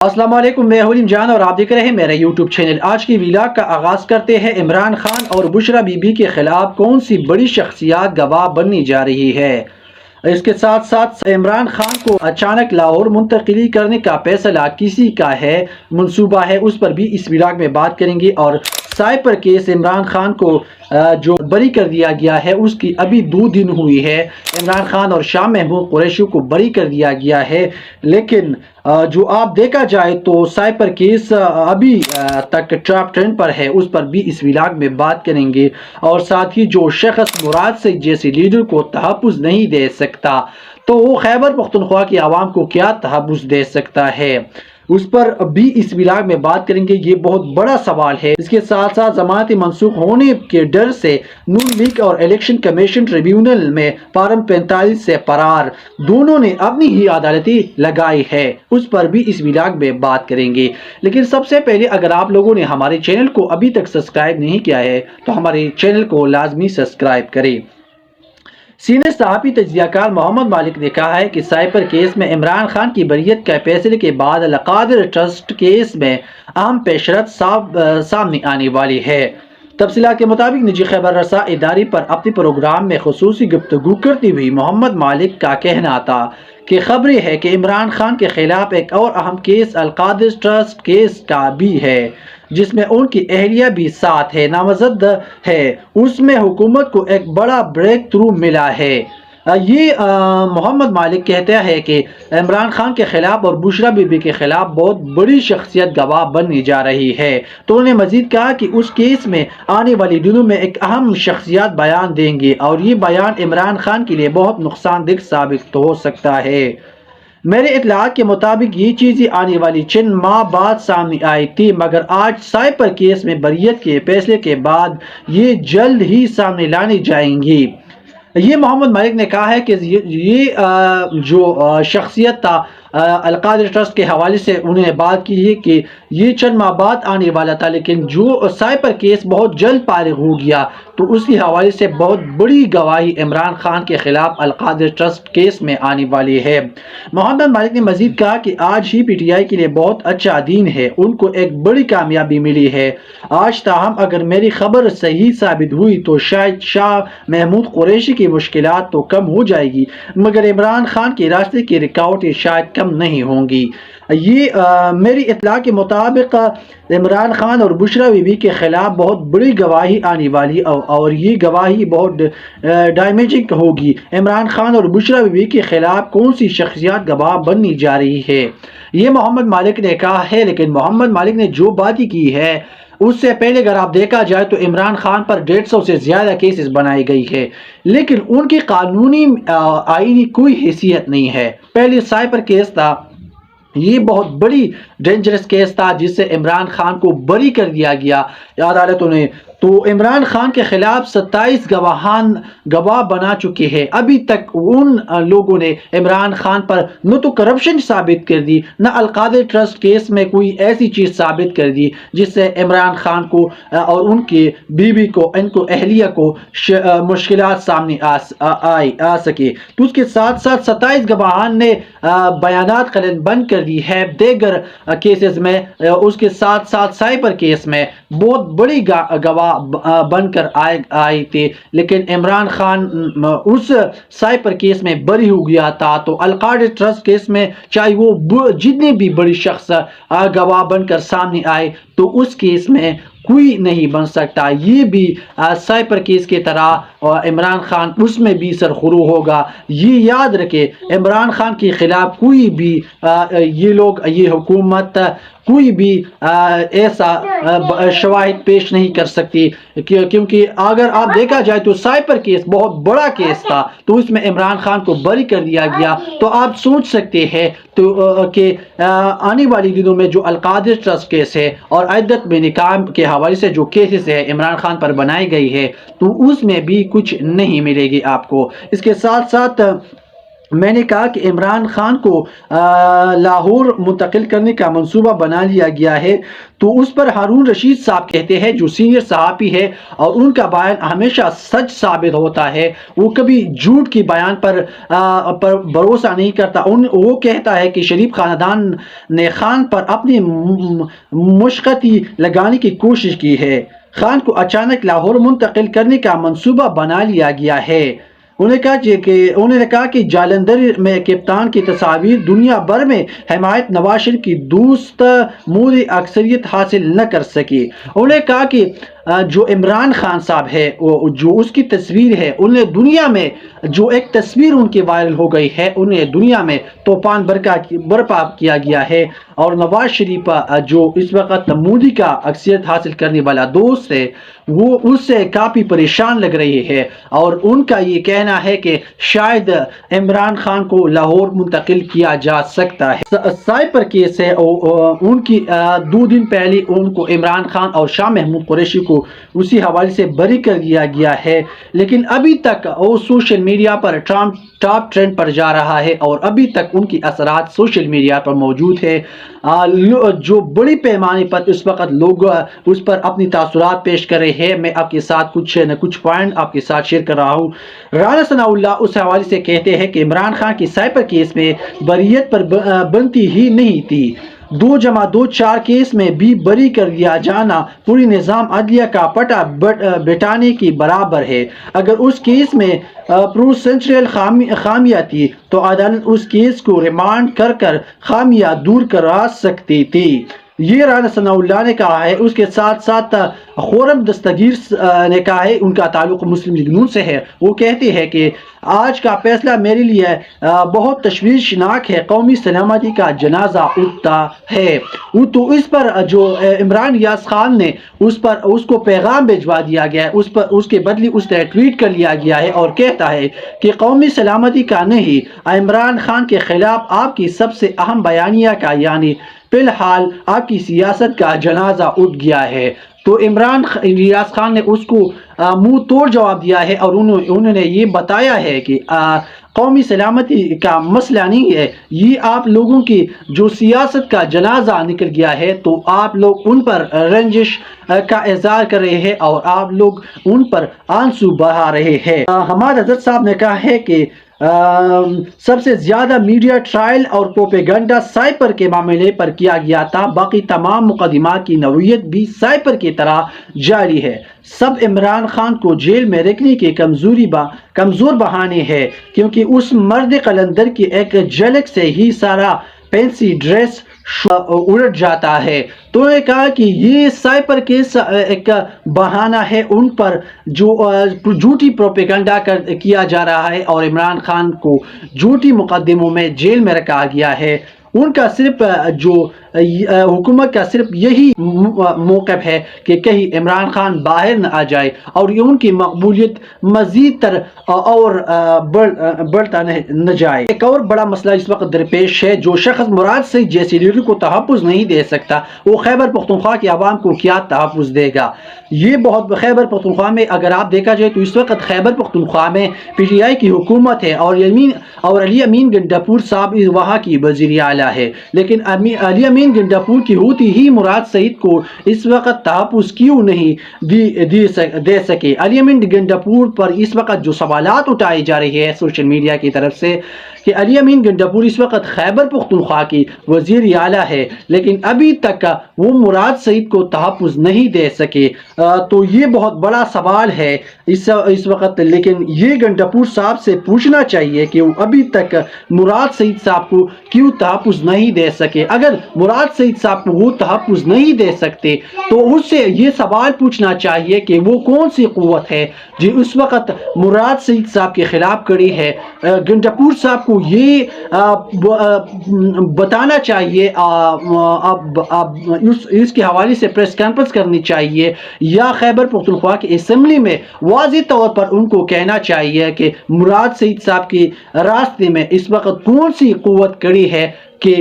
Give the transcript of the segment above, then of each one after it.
السلام علیکم، میں حلیم جان اور آپ دیکھ رہے ہیں میرا یوٹیوب چینل۔ آج کی ویلاگ کا آغاز کرتے ہیں۔ عمران خان اور بشرا بی بی کے خلاف کون سی بڑی شخصیات گواہ بننی جا رہی ہے؟ اس کے ساتھ ساتھ عمران خان کو اچانک لاہور منتقلی کرنے کا فیصلہ کسی کا ہے، منصوبہ ہے، اس پر بھی اس ویلاگ میں بات کریں گے۔ اور سائپر کیس عمران خان کو جو بری کر دیا گیا ہے اس کی ابھی 2 دن ہوئی ہے۔ عمران خان اور شاہ محمود قریشی کو بری کر دیا گیا ہے، لیکن جو آپ دیکھا جائے تو سائپر کیس ابھی تک ٹاپ 10 پر ہے، اس پر بھی اس ویلاگ میں بات کریں گے۔ اور ساتھ ہی جو شخص مراد سعید جیسے لیڈر کو تحفظ نہیں دے سکتا تو وہ خیبر پختونخوا کی عوام کو کیا تحفظ دے سکتا ہے، اس پر بھی اس ویلاگ میں بات کریں گے۔ یہ بہت بڑا سوال ہے۔ اس کے ساتھ ساتھ ضمانتیں منسوخ ہونے کے ڈر سے نون لیگ اور الیکشن کمیشن ٹریبیونل میں فارم 45 سے فرار، دونوں نے اپنی ہی عدالتیں لگائی ہے، اس پر بھی اس ویلاگ میں بات کریں گے۔ لیکن سب سے پہلے اگر آپ لوگوں نے ہمارے چینل کو ابھی تک سبسکرائب نہیں کیا ہے تو ہمارے چینل کو لازمی سبسکرائب کریں۔ سینئر صحافی تجزیہ کار محمد مالک نے کہا ہے کہ سائپر کیس میں عمران خان کی بریت کے فیصلے کے بعد القادر ٹرسٹ کیس میں اہم پیشرفت سامنے آنے والی ہے۔ تفصیلات کے مطابق نجی خبر رساں ادارے پر اپنے پروگرام میں خصوصی گفتگو کرتے ہوئے محمد مالک کا کہنا تھا کہ خبریں ہے کہ عمران خان کے خلاف ایک اور اہم کیس القادر ٹرسٹ کیس کا بھی ہے، جس میں ان کی اہلیہ بھی ساتھ ہے، نامزد ہے۔ اس میں حکومت کو ایک بڑا بریک تھرو ملا ہے۔ یہ محمد مالک کہتا ہے کہ عمران خان کے خلاف اور بشرا بی بی کے خلاف بہت بڑی شخصیت گواہ بننے جا رہی ہے۔ تو انہوں نے مزید کہا کہ اس کیس میں آنے والی دنوں میں ایک اہم شخصیات بیان دیں گے اور یہ بیان عمران خان کے لیے بہت نقصان دہ ثابت ہو سکتا ہے۔ میرے اطلاعات کے مطابق یہ چیزیں آنے والی چند ماہ بعد سامنے آئی تھی، مگر آج سائپر کیس میں بریت کے فیصلے کے بعد یہ جلد ہی سامنے لانے جائیں گی۔ یہ محمد مالک نے کہا ہے کہ یہ جو شخصیت تھا القادر ٹرسٹ کے حوالے سے انہوں نے بات کی ہے کہ یہ چند ماہ بعد آنے والا تھا، لیکن جو سائپر کیس بہت جلد فارغ ہو گیا تو اس کے حوالے سے بہت بڑی گواہی عمران خان کے خلاف القادر ٹرسٹ کیس میں آنے والی ہے۔ محمد مالک نے مزید کہا کہ آج ہی پی ٹی آئی کے لیے بہت اچھا دن ہے، ان کو ایک بڑی کامیابی ملی ہے۔ آج تاہم اگر میری خبر صحیح ثابت ہوئی تو شاید شاہ محمود قریشی کی مشکلات تو کم ہو جائے گی، مگر عمران خان کے راستے کی رکاوٹیں شاید کم نہیں ہوں گی۔ یہ میری اطلاع کے مطابق عمران خان اور بشرا بی بی کے خلاف بہت بڑی گواہی آنے والی اور یہ گواہی بہت ڈیمیجنگ ہوگی۔ عمران خان اور بشرا بی بی کے خلاف کون سی شخصیات گواہ بننی جا رہی ہے، یہ محمد مالک نے کہا ہے۔ لیکن محمد مالک نے جو باتیں کی ہے اس سے پہلے اگر آپ دیکھا جائے تو عمران خان پر 150 سے زیادہ کیسز بنائی گئی ہے، لیکن ان کی قانونی آئینی کوئی حیثیت نہیں ہے۔ پہلے سائپر کیس تھا، یہ بہت بڑی ڈینجرس کیس تھا جس سے عمران خان کو بری کر دیا گیا عدالتوں نے۔ تو عمران خان کے خلاف 27 گواہ بنا چکے ہیں۔ ابھی تک ان لوگوں نے عمران خان پر نہ تو کرپشن ثابت کر دی، نہ القادر ٹرسٹ کیس میں کوئی ایسی چیز ثابت کر دی جس سے عمران خان کو اور ان کی بیوی کو، ان کو اہلیہ کو مشکلات سامنے آ سکے۔ تو اس کے ساتھ ساتھ 27 گواہان نے بیانات قلم بند کر دی ہے دیگر کیسز میں۔ اس کے ساتھ ساتھ سائبر کیس میں بہت بڑی گواہ بن کر آئے تھے، لیکن عمران خان اس سائپر کیس میں بری ہو گیا تھا۔ تو القادر ٹرسٹ کیس میں چاہے وہ جتنے بھی بڑی شخص گواہ بن کر سامنے آئے تو اس کیس میں کوئی نہیں بن سکتا۔ یہ بھی سائپر کیس کی طرح عمران خان اس میں بھی سرخرو ہوگا۔ یہ یاد رکھے، عمران خان کے خلاف کوئی بھی یہ لوگ، یہ حکومت کوئی بھی ایسا شواہد پیش نہیں کر سکتی، کیونکہ اگر آپ دیکھا جائے تو سائپر کیس بہت بڑا کیس تھا تو اس میں عمران خان کو بری کر دیا گیا۔ تو آپ سوچ سکتے ہیں کہ آنے والی دنوں میں جو القادر ٹرسٹ کیس ہے اور عدت میں نکاح کے حوالے سے جو کیسز ہے عمران خان پر بنائی گئی ہے تو اس میں بھی کچھ نہیں ملے گی آپ کو۔ اس کے ساتھ ساتھ میں نے کہا کہ عمران خان کو لاہور منتقل کرنے کا منصوبہ بنا لیا گیا ہے، تو اس پر ہارون رشید صاحب کہتے ہیں، جو سینئر صحافی ہے اور ان کا بیان ہمیشہ سچ ثابت ہوتا ہے، وہ کبھی جھوٹ کی بیان پر بھروسہ نہیں کرتا۔ وہ کہتا ہے کہ شریف خاندان نے خان پر اپنی مشقتی لگانے کی کوشش کی ہے، خان کو اچانک لاہور منتقل کرنے کا منصوبہ بنا لیا گیا ہے۔ انہوں نے کہا کہ جالندھر میں کپتان کی تصاویر دنیا بھر میں حمایت نواز شریف کی دوست موری اکثریت حاصل نہ کر سکی۔ انہوں نے کہا کہ جو عمران خان صاحب ہے، جو اس کی تصویر ہے، انہیں دنیا میں جو ایک تصویر ان کی وائرل ہو گئی ہے، انہیں دنیا میں طوفان برپا کیا گیا ہے، اور نواز شریف جو اس وقت مودی کا اکثریت حاصل کرنے والا دوست ہے، وہ اس سے کافی پریشان لگ رہی ہے، اور ان کا یہ کہنا ہے کہ شاید عمران خان کو لاہور منتقل کیا جا سکتا ہے۔ سائپر کیس ہے، ان کی 2 دن پہلے ان کو عمران خان اور شاہ محمود قریشی کو اسی حوالے سے بری کر دیا گیا ہے، لیکن ابھی تک وہ سوشل میڈیا پر ٹاپ ٹرینڈ پر جا رہا ہے، اور ابھی تک ان کی اثرات سوشل میڈیا پر موجود ہے۔ جو بڑی پیمانے پر اس وقت لوگ اس پر اپنی تاثرات پیش کر رہے ہیں، میں آپ کے ساتھ کچھ نہ کچھ پوائنٹ آپ کے ساتھ شیئر کر رہا ہوں۔ رانا ثناء اللہ اس حوالے سے کہتے ہیں کہ عمران خان کی سائپر کیس میں بریت پر بنتی ہی نہیں تھی، 2+2 4 کیس میں بھی بری کر دیا جانا پوری نظام عدلیہ کا پٹا بٹانے کی برابر ہے۔ اگر اس کیس میں پروسیجرل خامیاں تھی تو عدالت اس کیس کو ریمانڈ کر خامیاں دور کرا سکتی تھی، یہ رانا ثناء اللہ نے کہا ہے۔ اس کے ساتھ ساتھ خورم دستگیر نے کہا ہے، ان کا تعلق مسلم لیگ نون سے ہے، وہ کہتے ہیں کہ آج کا فیصلہ میرے لیے بہت تشویشناک ہے، قومی سلامتی کا جنازہ اٹھتا ہے۔ وہ تو اس پر جو عمران یاس خان نے اس کو پیغام بھجوا دیا گیا ہے، اس کے بدلے اس نے ٹویٹ کر لیا گیا ہے، اور کہتا ہے کہ قومی سلامتی کا نہیں، عمران خان کے خلاف آپ کی سب سے اہم بیانیہ کا، یعنی فی الحال آپ کی سیاست کا جنازہ اٹھ گیا ہے۔ تو عمران ریاض خان نے اس کو منہ توڑ جواب دیا ہے، اور انہوں نے یہ بتایا ہے کہ قومی سلامتی کا مسئلہ نہیں ہے، یہ آپ لوگوں کی جو سیاست کا جنازہ نکل گیا ہے، تو آپ لوگ ان پر رنجش کا اظہار کر رہے ہیں، اور آپ لوگ ان پر آنسو بہا رہے ہیں۔ حماد حضرت صاحب نے کہا ہے کہ سب سے زیادہ میڈیا ٹرائل اور پروپیگنڈا سائپر کے معاملے پر کیا گیا تھا، باقی تمام مقدمات کی نوعیت بھی سائپر کی طرح جاری ہے، سب عمران خان کو جیل میں رکھنے کے کمزور بہانے ہیں، کیونکہ اس مرد قلندر کی ایک جھلک سے ہی سارا فینسی ڈریس الٹ جاتا ہے۔ تو نے کہا کہ یہ سائپر کیس ایک بہانہ ہے ان پر جو جھوٹی پروپیگنڈا کیا جا رہا ہے، اور عمران خان کو جھوٹی مقدموں میں جیل میں رکھا گیا ہے۔ ان کا صرف جو حکومت کا صرف یہی موقف ہے کہ کہیں عمران خان باہر نہ آ جائے، اور ان کی مقبولیت مزید تر اور بڑھتا نہ جائے۔ ایک اور بڑا مسئلہ اس وقت درپیش ہے، جو شخص مراد سعید جیسے لیڈر کو تحفظ نہیں دے سکتا، وہ خیبر پختونخوا کی عوام کو کیا تحفظ دے گا؟ یہ بہت خیبر پختونخوا میں اگر آپ دیکھا جائے تو اس وقت خیبر پختونخوا میں پی ٹی آئی کی حکومت ہے، اور علی امین گنڈاپور صاحب وہاں کی وزیر اعلیٰ ہے، لیکن علی امین گنڈاپور کی ہوتی ہی مراد سعید کو اس وقت تحفظ کیوں نہیں دے سکے؟ علی امین گنڈاپور پر اس وقت جو سوالات اٹھائے جا رہے ہیں سوشل میڈیا کی طرف سے کہ علی امین گنڈاپور اس وقت خیبر پختونخوا کی وزیر اعلیٰ ہے، لیکن ابھی تک وہ مراد سعید کو تحفظ نہیں دے سکے، تو یہ بہت بڑا سوال ہے اس وقت۔ لیکن یہ گنڈاپور صاحب سے پوچھنا چاہیے کہ وہ ابھی تک مراد سعید صاحب کو کیوں تحفظ نہیں دے سکے۔ اگر مراد سعید صاحب کو وہ تحفظ نہیں دے سکتے تو اس سے یہ سوال پوچھنا چاہیے کہ وہ کون سی قوت ہے جو اس وقت مراد سعید صاحب کے خلاف کھڑی ہے۔ گنڈاپور صاحب کو یہ بتانا چاہیے، اس کے حوالے سے پریس کانفرنس کرنی چاہیے، یا خیبر پختونخوا کی اسمبلی میں واضح طور پر ان کو کہنا چاہیے کہ مراد سعید صاحب کے راستے میں اس وقت کون سی قوت کھڑی ہے، کہ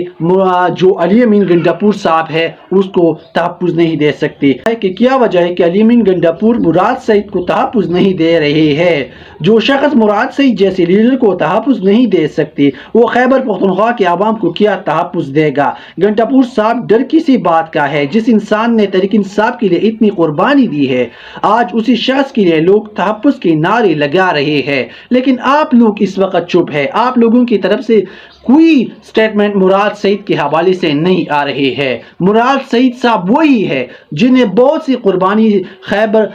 جو علی امین گنڈاپور صاحب ہے اس کو تحفظ نہیں دے سکتی ہے کہ کیا وجہ ہے کہ علی امین گنڈاپور مراد سعید کو تحفظ نہیں دے رہے ہے. جو شخص مراد سعید جیسے لیڈر کو تحفظ نہیں دے سکتی وہ خیبر پختونخوا کے عوام کو کیا تحفظ دے گا. گنڈاپور صاحب ڈر کسی بات کا ہے؟ جس انسان نے تحریک انصاف کے لیے اتنی قربانی دی ہے آج اسی شخص کے لیے لوگ تحفظ کے نعرے لگا رہے ہیں، لیکن آپ لوگ اس وقت چپ ہے. آپ لوگوں کی طرف سے کوئی سٹیٹمنٹ مراد سعید کے حوالے سے نہیں آ رہی ہے. مراد سعید صاحب وہی ہے جنہیں بہت سی قربانی خیبر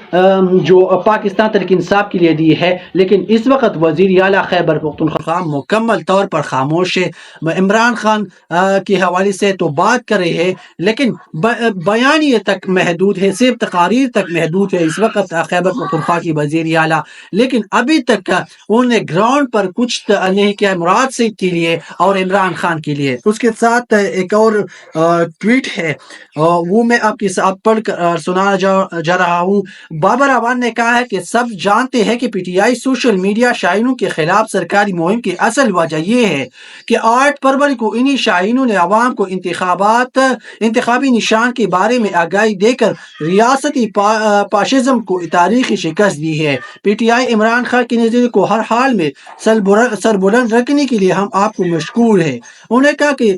جو پاکستان تحریک انصاف کے لیے دی ہے، لیکن اس وقت وزیر اعلیٰ خیبر پختونخوا مکمل طور پر خاموش ہے. عمران خان کے حوالے سے تو بات کر رہے ہیں لیکن بیانیے تک محدود ہے، صرف تقاریر تک محدود ہے اس وقت خیبر پختونخوا کی وزیر اعلیٰ، لیکن ابھی تک انہوں نے گراؤنڈ پر کچھ نہیں کیا مراد سعید کے لیے اور عمران خان کے لیے. اس کے ساتھ ایک اور ٹویٹ ہے وہ میں آپ کے ساتھ پڑھ کر سنانا جا رہا ہوں. بابر اعوان نے کہا ہے کہ سب جانتے ہیں کہ پی ٹی آئی سوشل میڈیا شائنوں کے خلاف سرکاری مہم کی اصل وجہ یہ ہے کہ 8 فروری کو انہی شائنوں نے عوام کو انتخابی نشان کے بارے میں آگاہی دے کر ریاستی فاشزم کو تاریخی شکست دی ہے. پی ٹی آئی عمران خان کے نظریے کو ہر حال میں سر بلند رکھنے کے لیے ہم آپ کو مشکور ہے. انہوں نے کہا کہ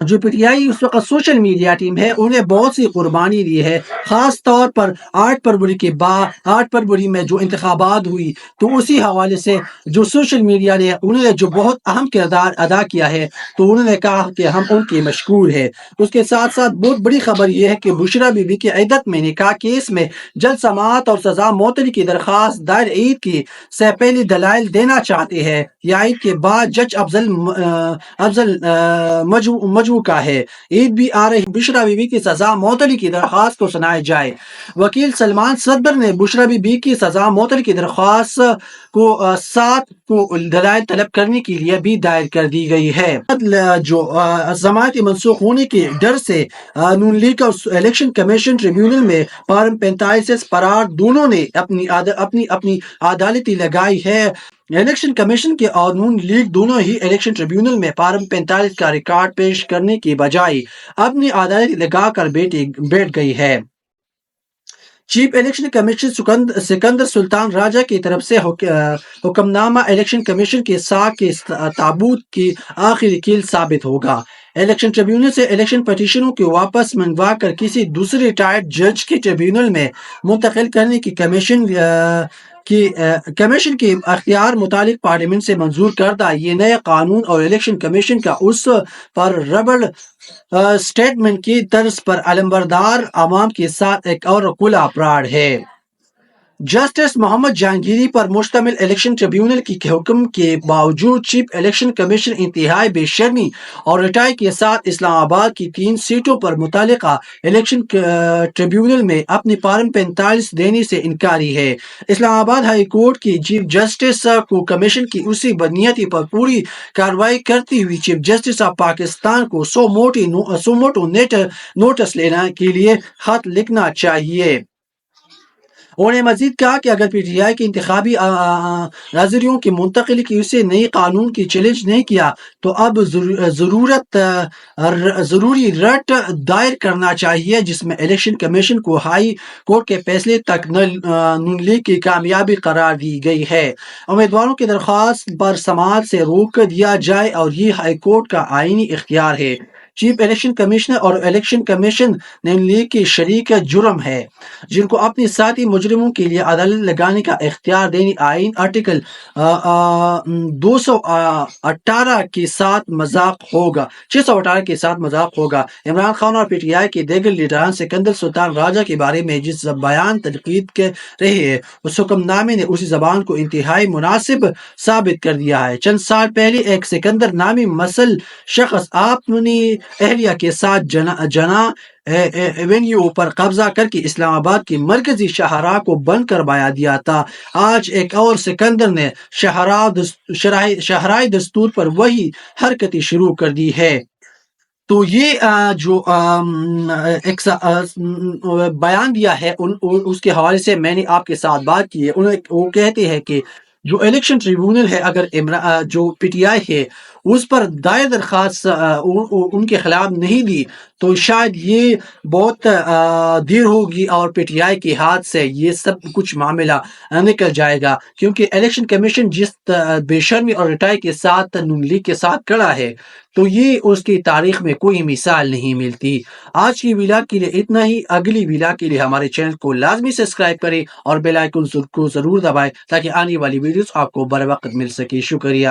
جو پی ٹی آئی اس وقت سوشل میڈیا ٹیم ہے انہیں بہت سی قربانی دی ہے، خاص طور پر 8 فروری کے بعد 8 فروری میں جو انتخابات ہوئی تو اسی حوالے سے جو سوشل میڈیا نے انہوں نے جو بہت اہم کردار ادا کیا ہے تو انہوں نے کہا کہ ہم ان کے مشکور ہے. اس کے ساتھ ساتھ بہت بڑی خبر یہ ہے کہ بشرا بی بی کی عدت میں نکاح کیس میں جلد سماعت اور سزا معطلی کی درخواست دائر عید کی سے پہلی دلائل دینا چاہتے ہیں یا عید کے بعد جج افضل مجموع کا ہے. عید بھی آ رہی، بشرا بی بی کی سزا معطلی کی درخواست کو سنایا جائے. وکیل سلمان صدر نے بشرا بی بی کی سزا معطلی کی درخواست کو 7 کو دلائل طلب کرنے کے لیے بھی دائر کر دی گئی ہے. جو ضمانت منسوخ ہونے کے ڈر سے نون لیگ اور الیکشن کمیشن ٹریبیونل میں فارم 45 فرار دونوں نے اپنی عدالتی لگائی ہے. الیکشن کمیشن کے اور نون لیگ دونوں ہی الیکشن ٹریبیونل میں فارم 45 کا ریکارڈ پیش کرنے کی بجائے اپنی عدالت لگا کر بیٹھ گئی ہے. چیف الیکشن کمیشن سکندر سلطان راجہ کی طرف سے حکم نامہ الیکشن کمیشن کے ساتھ کے تابوت کی آخری کیل ثابت ہوگا. الیکشن ٹریبیونل سے الیکشن پٹیشنوں کو واپس منگوا کر کسی دوسرے ریٹائرڈ جج کے ٹریبیونل میں منتقل کرنے کی کمیشن کے اختیار متعلق پارلیمنٹ سے منظور کردہ یہ نیا قانون اور الیکشن کمیشن کا اس پر ربڑ سٹیٹمنٹ کی طرز پر علمبردار عوام کے ساتھ ایک اور کھلا اپراڑ ہے. جسٹس محمد جہانگیری پر مشتمل الیکشن ٹریبیونل کے حکم کے باوجود چیف الیکشن کمیشن انتہائی بے شرمی اور رٹائی کے ساتھ اسلام آباد کی 3 سیٹوں پر متعلقہ الیکشن ٹریبیونل میں اپنی فارم 45 دینے سے انکاری ہے. اسلام آباد ہائی کورٹ کی چیف جسٹس کو کمیشن کی اسی بدنیتی پر پوری کارروائی کرتی ہوئی چیف جسٹس آف پاکستان کو سو موٹو نوٹس لینے کے لیے خط لکھنا چاہیے. انہوں نے مزید کہا کہ اگر پی ٹی آئی کے انتخابی ناظرین کی منتقلی کی اسے نئی قانون کی چیلنج نہیں کیا تو اب ضروری رٹ دائر کرنا چاہیے جس میں الیکشن کمیشن کو ہائی کورٹ کے فیصلے تک نون لیگ کی کامیابی قرار دی گئی ہے. امیدواروں کی درخواست پر سماعت سے روک دیا جائے اور یہ ہائی کورٹ کا آئینی اختیار ہے. چیف الیکشن کمشنر اور الیکشن کمیشن نون لیگ کی شریک جرم ہے جن کو اپنی ساتھی مجرموں کے لیے عدالت لگانے کا اختیار دینی آئین آرٹیکل 618 کے ساتھ مذاق ہوگا. عمران خان اور پی ٹی آئی کے دیگر لیڈران سکندر سلطان راجہ کے بارے میں جس بیان تنقید کے رہے ہیں اس حکم نامے نے اسی زبان کو انتہائی مناسب ثابت کر دیا ہے. چند سال پہلے ایک سکندر نامی مسل شخص اپنی اہلیہ کے ساتھ جنا ایونیو پر قبضہ کر کے اسلام آباد کی مرکزی شاہراہ کو بند کروایا دیا تھا. آج ایک اور سکندر نے شاہراہ دستور پر وہی حرکتیں شروع کر دی ہے. تو یہ جو ایک بیان دیا ہے اس کے حوالے سے میں نے آپ کے ساتھ بات کی ہے. وہ کہتے ہیں کہ جو الیکشن ٹریبیونل ہے اگر جو پی ٹی آئی ہے اس پر دائر درخواست ان کے خلاف نہیں دی تو شاید یہ بہت دیر ہوگی اور پی ٹی آئی کے ہاتھ سے یہ سب کچھ معاملہ نکل جائے گا، کیونکہ الیکشن کمیشن جس بے شرمی اور رٹائی کے ساتھ نون لیگ کے ساتھ کھڑا ہے تو یہ اس کی تاریخ میں کوئی مثال نہیں ملتی۔ آج کی ویلاگ کے لیے اتنا ہی، اگلی ویلاگ کے لیے ہمارے چینل کو لازمی سبسکرائب کریں اور بیل آئیکن کو ضرور دبائیں تاکہ آنے والی ویڈیوز آپ کو بر وقت مل سکے۔ شکریہ۔